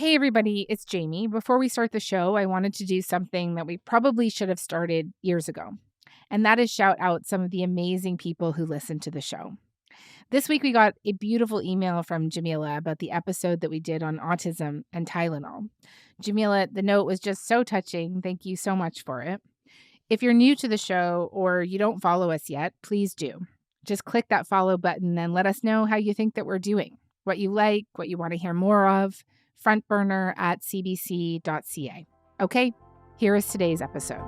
Hey, everybody, it's Jamie. Before we start the show, I wanted to do something that we probably should have started years ago, and that is shout out some of the amazing people who listen to the show. This week, we got a beautiful email from Jamila about the episode that we did on autism and Tylenol. Jamila, the note was just so touching. Thank you so much for it. If you're new to the show or you don't follow us yet, please do. Just click that follow button and let us know how you think that we're doing, what you like, what you want to hear more of. Frontburner@CBC.ca. Okay, here is today's episode.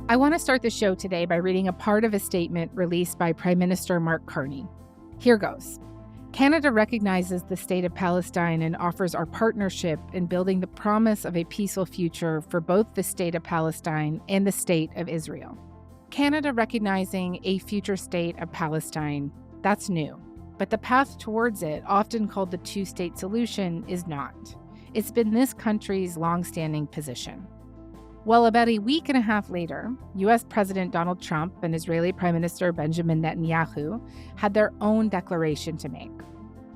I want to start the show today by reading a part of a statement released by Prime Minister Mark Carney. Here goes. Canada recognizes the state of Palestine and offers our partnership in building the promise of a peaceful future for both the state of Palestine and the state of Israel. Canada recognizing a future state of Palestine, that's new. But the path towards it, often called the two-state solution, is not. It's been this country's longstanding position. Well, about a week and a half later, U.S. President Donald Trump and Israeli Prime Minister Benjamin Netanyahu had their own declaration to make.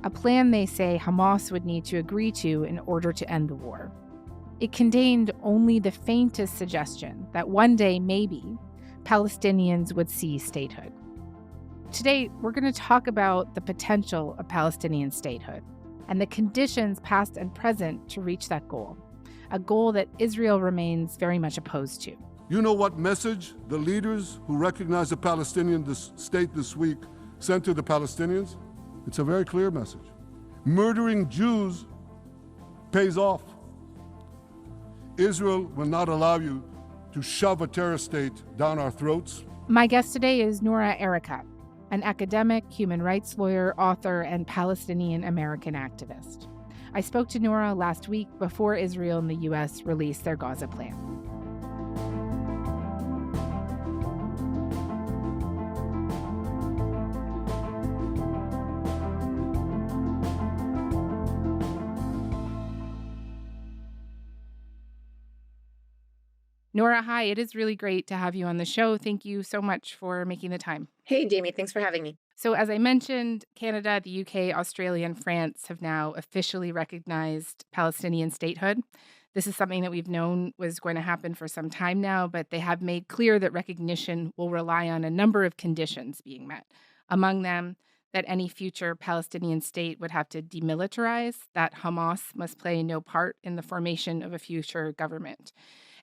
A plan they say Hamas would need to agree to in order to end the war. It contained only the faintest suggestion that one day, maybe, Palestinians would see statehood. Today, we're going to talk about the potential of Palestinian statehood and the conditions past and present to reach that goal, a goal that Israel remains very much opposed to. You know what message the leaders who recognize the Palestinian state this week sent to the Palestinians? It's a very clear message. Murdering Jews pays off. Israel will not allow you to shove a terrorist state down our throats. My guest today is Noura Erakat, an academic, human rights lawyer, author, and Palestinian American activist. I spoke to Noura last week before Israel and the U.S. released their Gaza plan. Noura, hi. It is really great to have you on the show. Thank you so much for making the time. Hey, Jamie. Thanks for having me. So as I mentioned, Canada, the UK, Australia, and France have now officially recognized Palestinian statehood. This is something that we've known was going to happen for some time now, but they have made clear that recognition will rely on a number of conditions being met. Among them, that any future Palestinian state would have to demilitarize, that Hamas must play no part in the formation of a future government.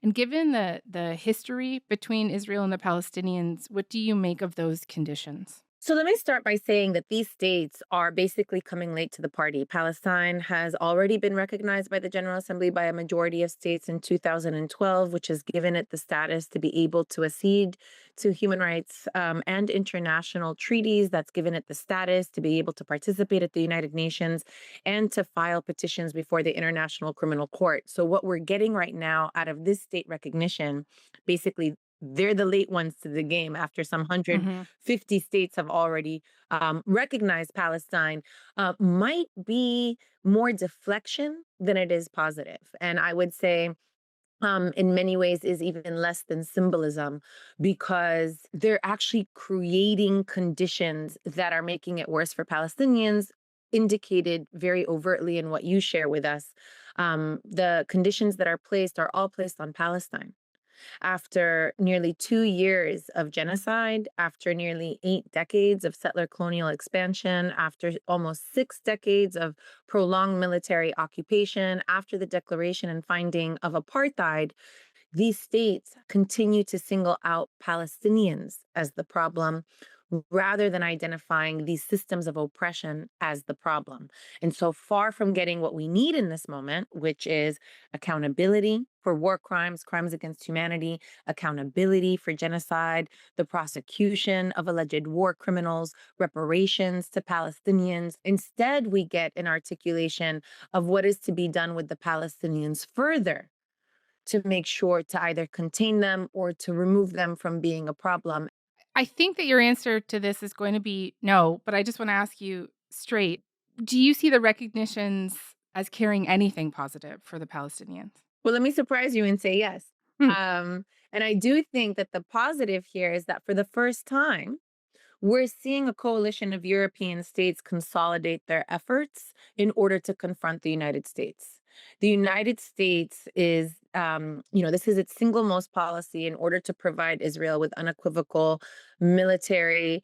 And given the history between Israel and the Palestinians, what do you make of those conditions? So let me start by saying that these states are basically coming late to the party. Palestine has already been recognized by the General Assembly by a majority of states in 2012, which has given it the status to be able to accede to human rights and international treaties. That's given it the status to be able to participate at the United Nations and to file petitions before the International Criminal Court. So what we're getting right now out of this state recognition, basically, they're the late ones to the game after some 150 states have already recognized Palestine, might be more deflection than it is positive. And I would say in many ways is even less than symbolism, because they're actually creating conditions that are making it worse for Palestinians, indicated very overtly in what you share with us. The conditions that are placed are all placed on Palestine. After nearly 2 years of genocide, after nearly 8 decades of settler colonial expansion, after almost 6 decades of prolonged military occupation, after the declaration and finding of apartheid, these states continue to single out Palestinians as the problem, rather than identifying these systems of oppression as the problem. And so far from getting what we need in this moment, which is accountability for war crimes, crimes against humanity, accountability for genocide, the prosecution of alleged war criminals, reparations to Palestinians. Instead, we get an articulation of what is to be done with the Palestinians further to make sure to either contain them or to remove them from being a problem. I think that your answer to this is going to be no, but I just want to ask you straight. Do you see the recognitions as carrying anything positive for the Palestinians? Well, let me surprise you and say yes. And I do think that the positive here is that for the first time, we're seeing a coalition of European states consolidate their efforts in order to confront the United States. The United States is, this is its single most policy in order to provide Israel with unequivocal military,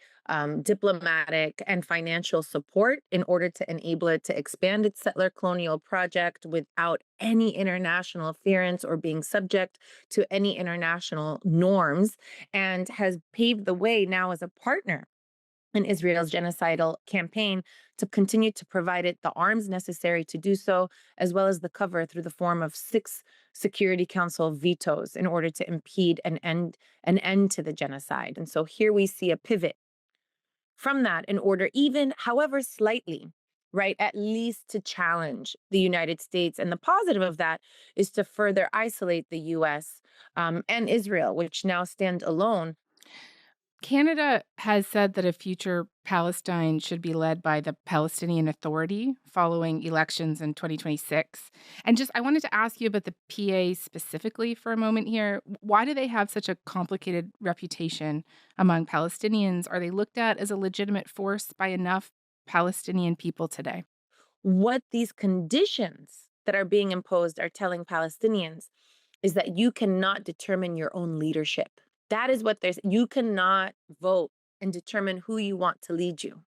diplomatic, and financial support in order to enable it to expand its settler colonial project without any international interference or being subject to any international norms, and has paved the way now as a partner in Israel's genocidal campaign to continue to provide it the arms necessary to do so, as well as the cover through the form of 6 Security Council vetoes in order to impede an end to the genocide. And so here we see a pivot from that in order, even however slightly, right, at least to challenge the United States. And the positive of that is to further isolate the US and Israel, which now stand alone. Canada has said that a future Palestine should be led by the Palestinian Authority following elections in 2026. And I wanted to ask you about the PA specifically for a moment here. Why do they have such a complicated reputation among Palestinians? Are they looked at as a legitimate force by enough Palestinian people today? What these conditions that are being imposed are telling Palestinians is that you cannot determine your own leadership. That is what you cannot vote and determine who you want to lead you.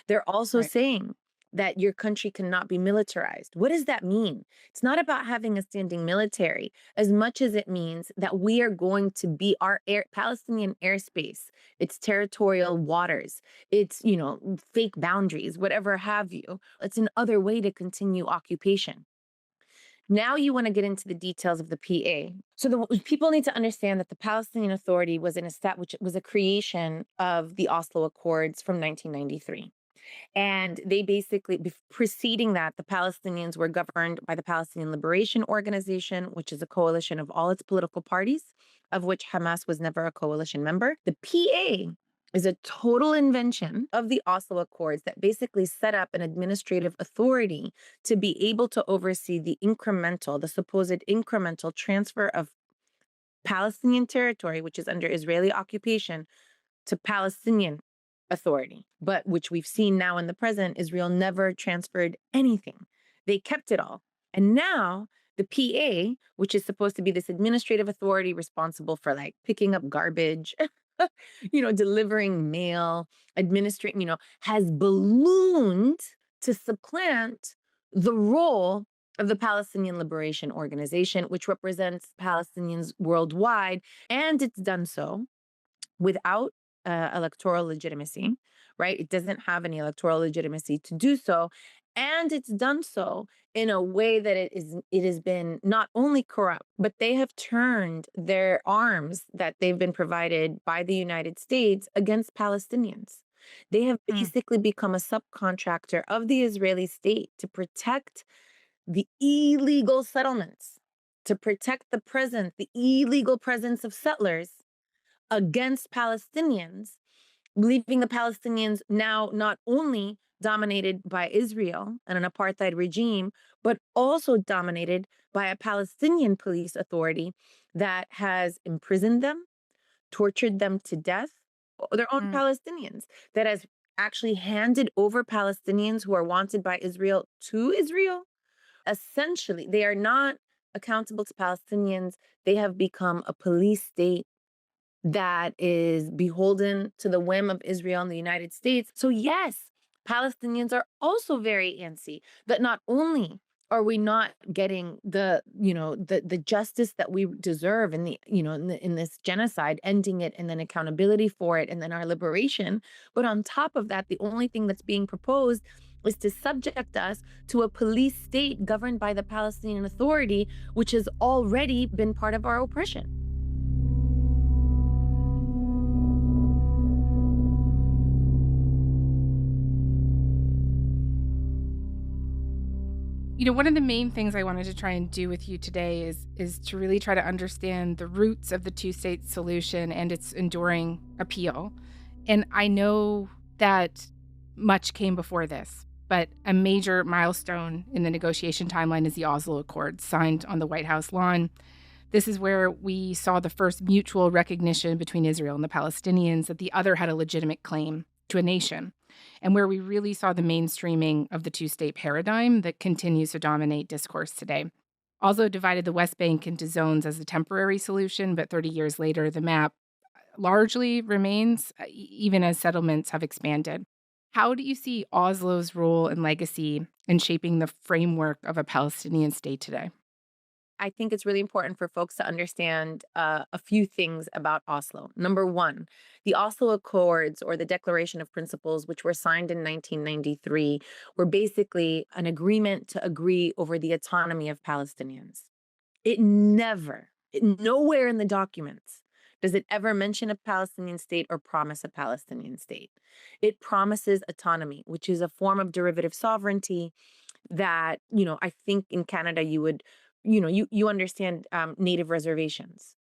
They're also Right. saying that your country cannot be militarized. What does that mean? It's not about having a standing military as much as it means that we are going to be our Palestinian airspace, its territorial waters, its, fake boundaries, whatever have you. It's another way to continue occupation. Now you want to get into the details of the PA. So the people need to understand that the Palestinian Authority was which was a creation of the Oslo Accords from 1993. And they basically, preceding that, the Palestinians were governed by the Palestinian Liberation Organization, which is a coalition of all its political parties, of which Hamas was never a coalition member. The PA is a total invention of the Oslo Accords that basically set up an administrative authority to be able to oversee the supposed incremental transfer of Palestinian territory, which is under Israeli occupation, to Palestinian authority, but which we've seen now in the present, Israel never transferred anything. They kept it all. And now the PA, which is supposed to be this administrative authority responsible for like picking up garbage, delivering mail, administrating, has ballooned to supplant the role of the Palestinian Liberation Organization, which represents Palestinians worldwide. And it's done so without electoral legitimacy, right? It doesn't have any electoral legitimacy to do so. And it's done so in a way that it has been not only corrupt, but they have turned their arms that they've been provided by the United States against Palestinians. They have basically become a subcontractor of the Israeli state to protect the illegal settlements, to protect the illegal presence of settlers against Palestinians, leaving the Palestinians now not only dominated by Israel and an apartheid regime, but also dominated by a Palestinian police authority that has imprisoned them, tortured them to death, their own Palestinians, that has actually handed over Palestinians who are wanted by Israel to Israel. Essentially, they are not accountable to Palestinians. They have become a police state that is beholden to the whim of Israel and the United States. So yes, Palestinians are also very antsy that not only are we not getting the justice that we deserve in in this genocide, ending it and then accountability for it and then our liberation, but on top of that, the only thing that's being proposed is to subject us to a police state governed by the Palestinian Authority, which has already been part of our oppression. One of the main things I wanted to try and do with you today is to really try to understand the roots of the two-state solution and its enduring appeal. And I know that much came before this, but a major milestone in the negotiation timeline is the Oslo Accords signed on the White House lawn This is where we saw the first mutual recognition between Israel and the Palestinians that the other had a legitimate claim to a nation, and where we really saw the mainstreaming of the two-state paradigm that continues to dominate discourse today. Oslo divided the West Bank into zones as a temporary solution, but 30 years later, the map largely remains, even as settlements have expanded. How do you see Oslo's role and legacy in shaping the framework of a Palestinian state today? I think it's really important for folks to understand a few things about Oslo. Number one, the Oslo Accords, or the Declaration of Principles, which were signed in 1993, were basically an agreement to agree over the autonomy of Palestinians. Nowhere in the documents does it ever mention a Palestinian state or promise a Palestinian state. It promises autonomy, which is a form of derivative sovereignty that, I think in Canada you would, you understand native reservations.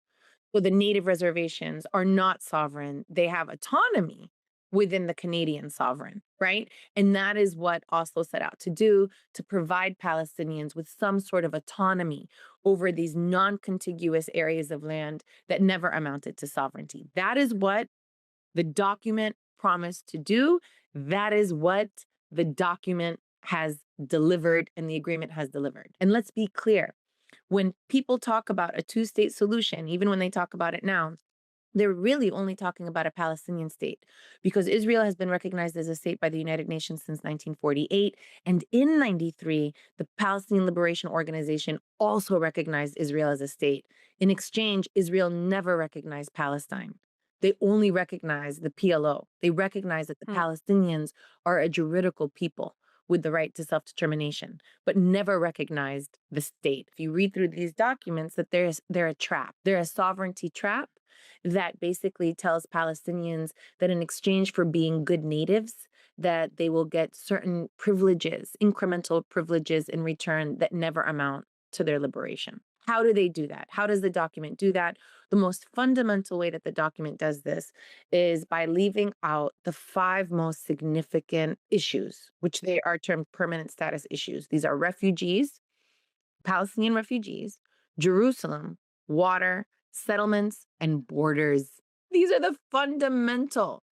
So the native reservations are not sovereign. They have autonomy within the Canadian sovereign, right? And that is what Oslo set out to do, to provide Palestinians with some sort of autonomy over these non-contiguous areas of land that never amounted to sovereignty. That is what the document promised to do. That is what the document has delivered and the agreement has delivered. And let's be clear, when people talk about a two-state solution, even when they talk about it now, they're really only talking about a Palestinian state, because Israel has been recognized as a state by the United Nations since 1948. And in 93, the Palestinian Liberation Organization also recognized Israel as a state. In exchange, Israel never recognized Palestine. They only recognized the PLO. They recognize that the Palestinians are a juridical people with the right to self-determination, but never recognized the state. If you read through these documents, that they're a trap. They're a sovereignty trap that basically tells Palestinians that in exchange for being good natives, that they will get certain privileges, incremental privileges in return that never amount to their liberation. How do they do that? How does the document do that? The most fundamental way that the document does this is by leaving out the 5 most significant issues, which they are termed permanent status issues. These are refugees, Palestinian refugees, Jerusalem, water, settlements, and borders. These are the fundamental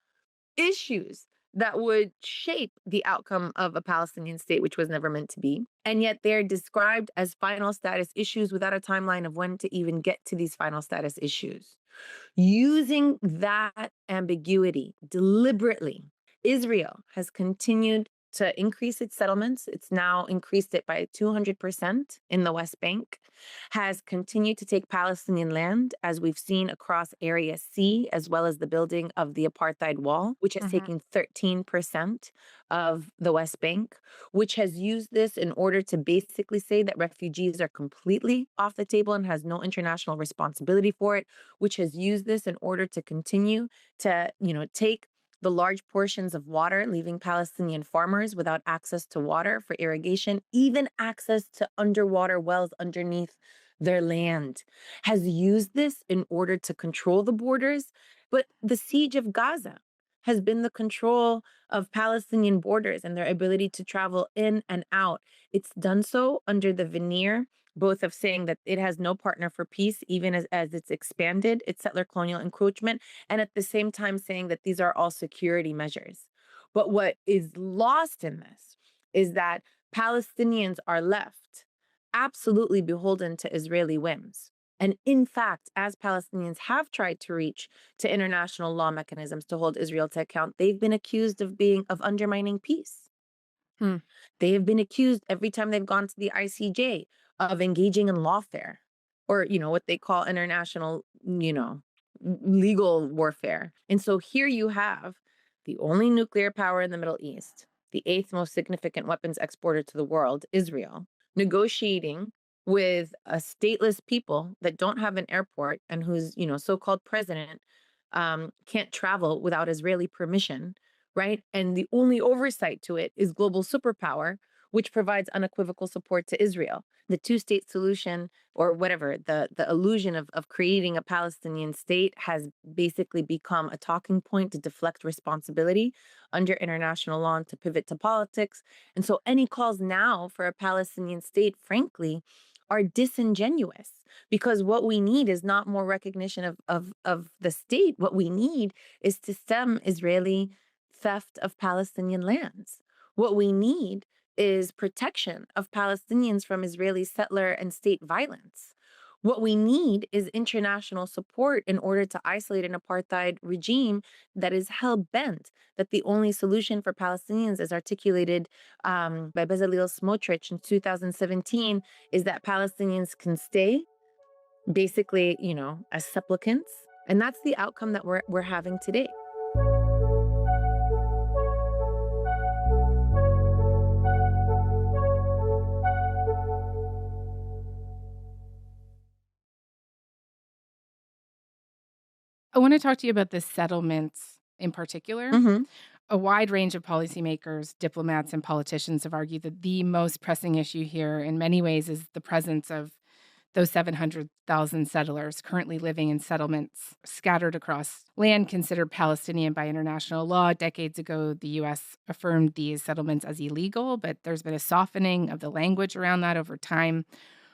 issues that would shape the outcome of a Palestinian state, which was never meant to be. And yet they're described as final status issues without a timeline of when to even get to these final status issues. Using that ambiguity deliberately, Israel has continued to increase its settlements. It's now increased it by 200% in the West Bank, has continued to take Palestinian land, as we've seen across Area C, as well as the building of the apartheid wall, which has taken 13% of the West Bank, which has used this in order to basically say that refugees are completely off the table and has no international responsibility for it, which has used this in order to continue to, take the large portions of water, leaving Palestinian farmers without access to water for irrigation, even access to underwater wells underneath their land, has used this in order to control the borders. But the siege of Gaza has been the control of Palestinian borders and their ability to travel in and out. It's done so under the veneer both of saying that it has no partner for peace, even as it's expanded its settler colonial encroachment, and at the same time saying that these are all security measures. But what is lost in this is that Palestinians are left absolutely beholden to Israeli whims. And in fact, as Palestinians have tried to reach to international law mechanisms to hold Israel to account, they've been accused of undermining peace. They have been accused every time they've gone to the ICJ of engaging in lawfare, or, what they call international, legal warfare. And so here you have the only nuclear power in the Middle East, the 8th most significant weapons exporter to the world, Israel, negotiating with a stateless people that don't have an airport and whose, so-called president can't travel without Israeli permission, right? And the only oversight to it is global superpower, which provides unequivocal support to Israel. The two-state solution, or whatever, the illusion of creating a Palestinian state has basically become a talking point to deflect responsibility under international law and to pivot to politics. And so any calls now for a Palestinian state, frankly, are disingenuous, because what we need is not more recognition of the state. What we need is to stem Israeli theft of Palestinian lands. What we need is protection of Palestinians from Israeli settler and state violence. What we need is international support in order to isolate an apartheid regime that is hell-bent that the only solution for Palestinians, as articulated by Bezalel Smotrich in 2017, is that Palestinians can stay, basically, as supplicants. And that's the outcome that we're having today. I want to talk to you about the settlements in particular. Mhm. A wide range of policymakers, diplomats, and politicians have argued that the most pressing issue here, in many ways, is the presence of those 700,000 settlers currently living in settlements scattered across land considered Palestinian by international law. Decades ago, the U.S. affirmed these settlements as illegal, but there's been a softening of the language around that over time.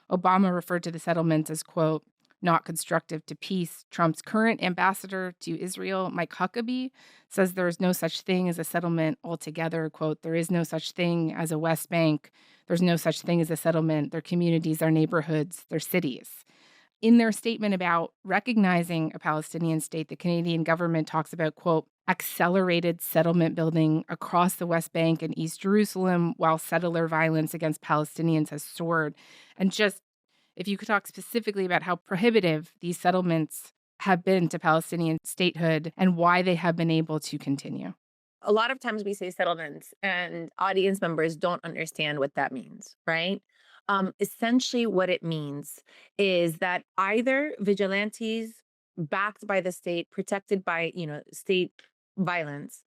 Obama referred to the settlements as, quote, not constructive to peace. Trump's current ambassador to Israel, Mike Huckabee, says there is no such thing as a settlement altogether. Quote, there is no such thing as a West Bank. There's no such thing as a settlement. Their communities, their neighborhoods, their cities. In their statement about recognizing a Palestinian state, the Canadian government talks about, quote, accelerated settlement building across the West Bank and East Jerusalem while settler violence against Palestinians has soared. And just if you could talk specifically about how prohibitive these settlements have been to Palestinian statehood and why they have been able to continue. A lot of times we say settlements and audience members don't understand what that means, right? Essentially, what it means is that either vigilantes backed by the state, protected by, state violence,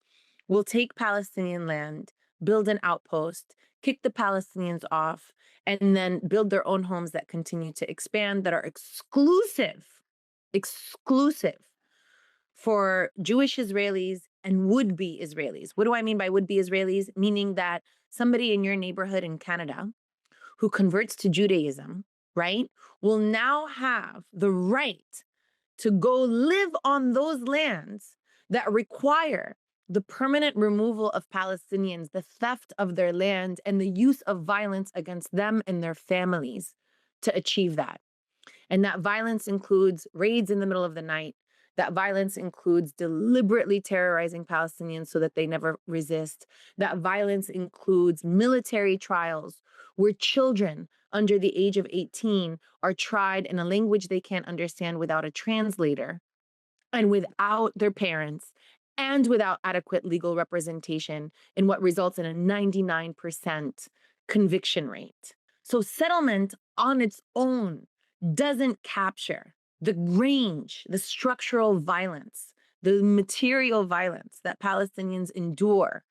will take Palestinian land, build an outpost, kick the Palestinians off, and then build their own homes that continue to expand, that are exclusive for Jewish Israelis and would-be Israelis. What do I mean by would-be Israelis? Meaning that somebody in your neighborhood in Canada who converts to Judaism, right, will now have the right to go live on those lands that require the permanent removal of Palestinians, the theft of their land, and the use of violence against them and their families to achieve that. And that violence includes raids in the middle of the night. That violence includes deliberately terrorizing Palestinians so that they never resist. That violence includes military trials where children under the age of 18 are tried in a language they can't understand without a translator and without their parents and without adequate legal representation, in what results in a 99% conviction rate. So settlement on its own doesn't capture the range, the structural violence, the material violence that Palestinians endure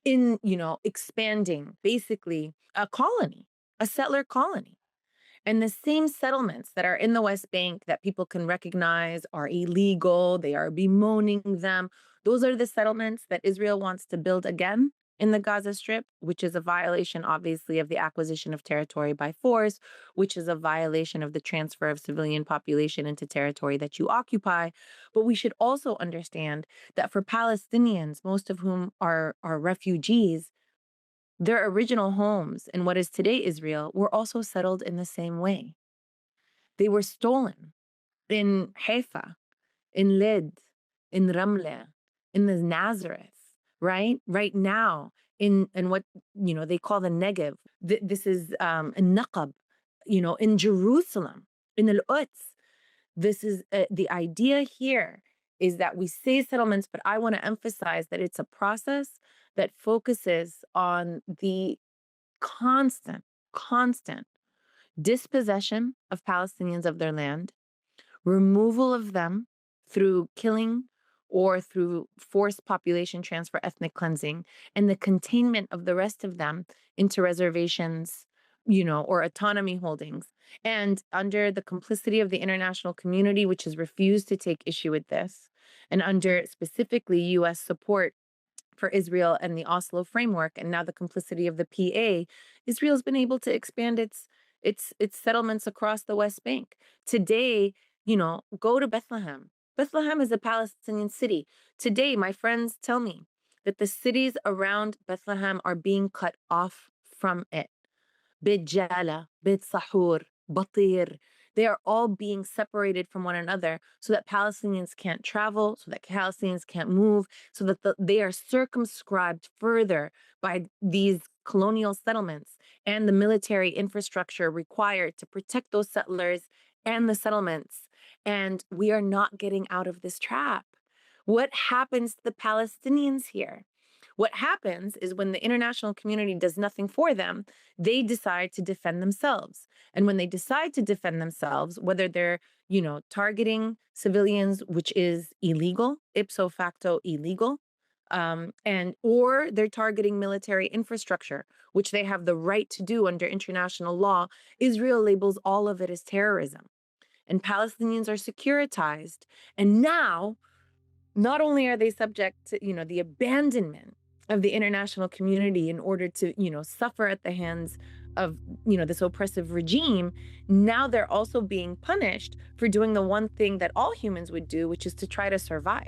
in, expanding basically a colony, a settler colony. And the same settlements that are in the West Bank that people can recognize are illegal, they are bemoaning them. Those are the settlements that Israel wants to build again in the Gaza Strip, which is a violation, obviously, of the acquisition of territory by force, which is a violation of the transfer of civilian population into territory that you occupy. But we should also understand that for Palestinians, most of whom are refugees, their original homes in what is today Israel were also settled in the same way. They were stolen in Haifa, in Lid, in Ramle, in the Nazareth, right? Right now, in what they call the Negev. This is in Naqab, in Jerusalem, in Al-Quds. This is the idea here is that we say settlements, but I want to emphasize that it's a process that focuses on the constant dispossession of Palestinians of their land, removal of them through killing or through forced population transfer, ethnic cleansing, and the containment of the rest of them into reservations, or autonomy holdings. And under the complicity of the international community, which has refused to take issue with this, and under specifically U.S. support for Israel and the Oslo framework, and now the complicity of the PA, Israel's been able to expand its It's settlements across the West Bank. Today, go to Bethlehem. Bethlehem is a Palestinian city. Today, my friends tell me that the cities around Bethlehem are being cut off from it. Beit Jala, Beit Sahur, Batir. They are all being separated from one another so that Palestinians can't travel, so that Palestinians can't move, so that they are circumscribed further by these colonial settlements and the military infrastructure required to protect those settlers and the settlements. And we are not getting out of this trap. What happens to the Palestinians here? What happens is when the international community does nothing for them, they decide to defend themselves. And when they decide to defend themselves, whether they're, targeting civilians, which is illegal, ipso facto illegal, and or they're targeting military infrastructure, which they have the right to do under international law, Israel labels all of it as terrorism. And Palestinians are securitized. And now, not only are they subject to, the abandonment of the international community in order to, suffer at the hands of, this oppressive regime, now they're also being punished for doing the one thing that all humans would do, which is to try to survive.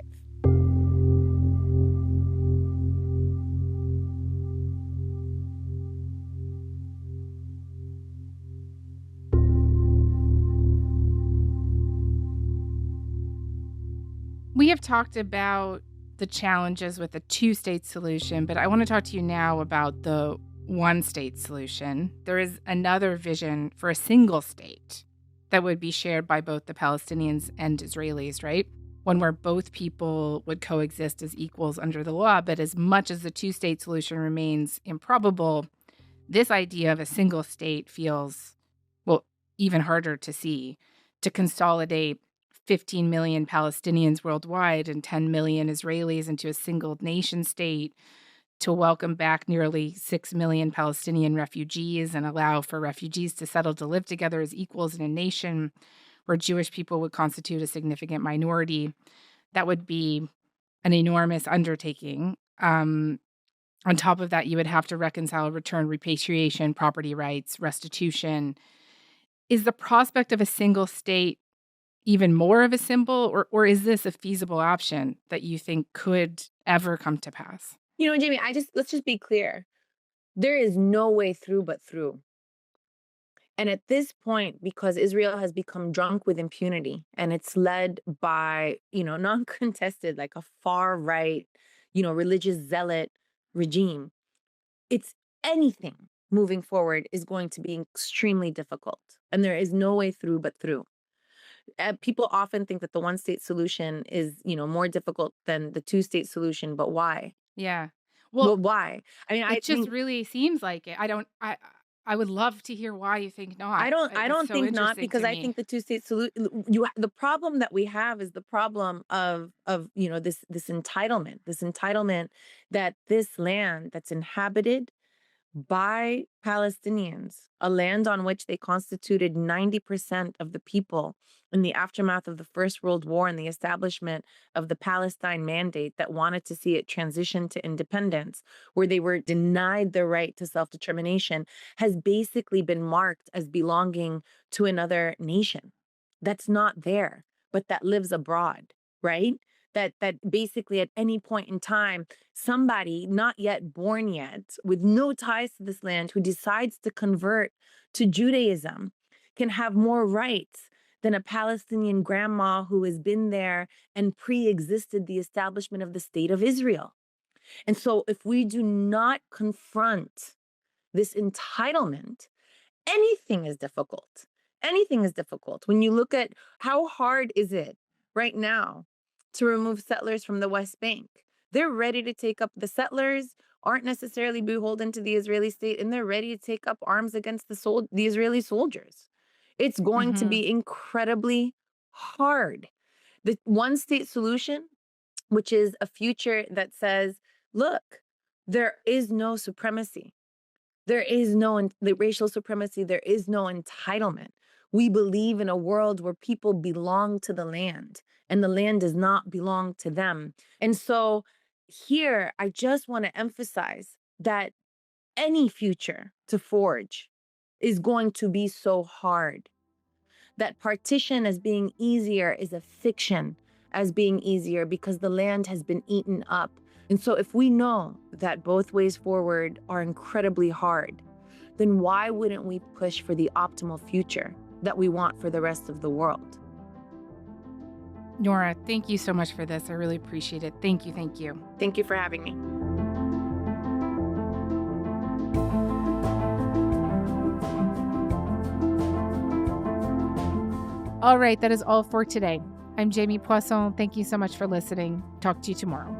We have talked about the challenges with a two-state solution, but I want to talk to you now about the one-state solution. There is another vision for a single state that would be shared by both the Palestinians and Israelis, right? One where both people would coexist as equals under the law. But as much as the two-state solution remains improbable, this idea of a single state feels, well, even harder to see. To consolidate 15 million Palestinians worldwide and 10 million Israelis into a single nation state, to welcome back nearly 6 million Palestinian refugees and allow for refugees to settle to live together as equals in a nation where Jewish people would constitute a significant minority. That would be an enormous undertaking. On top of that, you would have to reconcile return, repatriation, property rights, restitution. Is the prospect of a single state even more of a symbol, or is this a feasible option that you think could ever come to pass? Jamie, let's just be clear. There is no way through but through. And at this point, because Israel has become drunk with impunity and it's led by, non-contested, like a far right, religious zealot regime, it's anything moving forward is going to be extremely difficult. And there is no way through but through. People often think that the one-state solution is, more difficult than the two-state solution, but why? Yeah. But Well, why? I mean, it just really seems like it. I would love to hear why you think not. I don't It's so think not, interesting because to I me. think the two-state solution, the problem that we have is the problem of this entitlement that this land that's inhabited by Palestinians, a land on which they constituted 90% of the people in the aftermath of the First World War and the establishment of the Palestine Mandate that wanted to see it transition to independence, where they were denied the right to self-determination, has basically been marked as belonging to another nation that's not there, but that lives abroad, right? That basically at any point in time, somebody not yet born yet, with no ties to this land, who decides to convert to Judaism can have more rights than a Palestinian grandma who has been there and pre-existed the establishment of the state of Israel. And so if we do not confront this entitlement, anything is difficult. Anything is difficult. When you look at how hard is it right now to remove settlers from the West Bank, they're ready to take up, the settlers aren't necessarily beholden to the Israeli state, and they're ready to take up arms against the Israeli soldiers. It's going to be incredibly hard. The one state solution, which is a future that says, look, there is no supremacy. There is no the racial supremacy. There is no entitlement. We believe in a world where people belong to the land and the land does not belong to them. And so here, I just want to emphasize that any future to forge is going to be so hard. That partition as being easier is a fiction as being easier because the land has been eaten up. And so if we know that both ways forward are incredibly hard, then why wouldn't we push for the optimal future that we want for the rest of the world? Nora, thank you so much for this. I really appreciate it. Thank you. Thank you. Thank you for having me. All right, that is all for today. I'm Jamie Poisson. Thank you so much for listening. Talk to you tomorrow.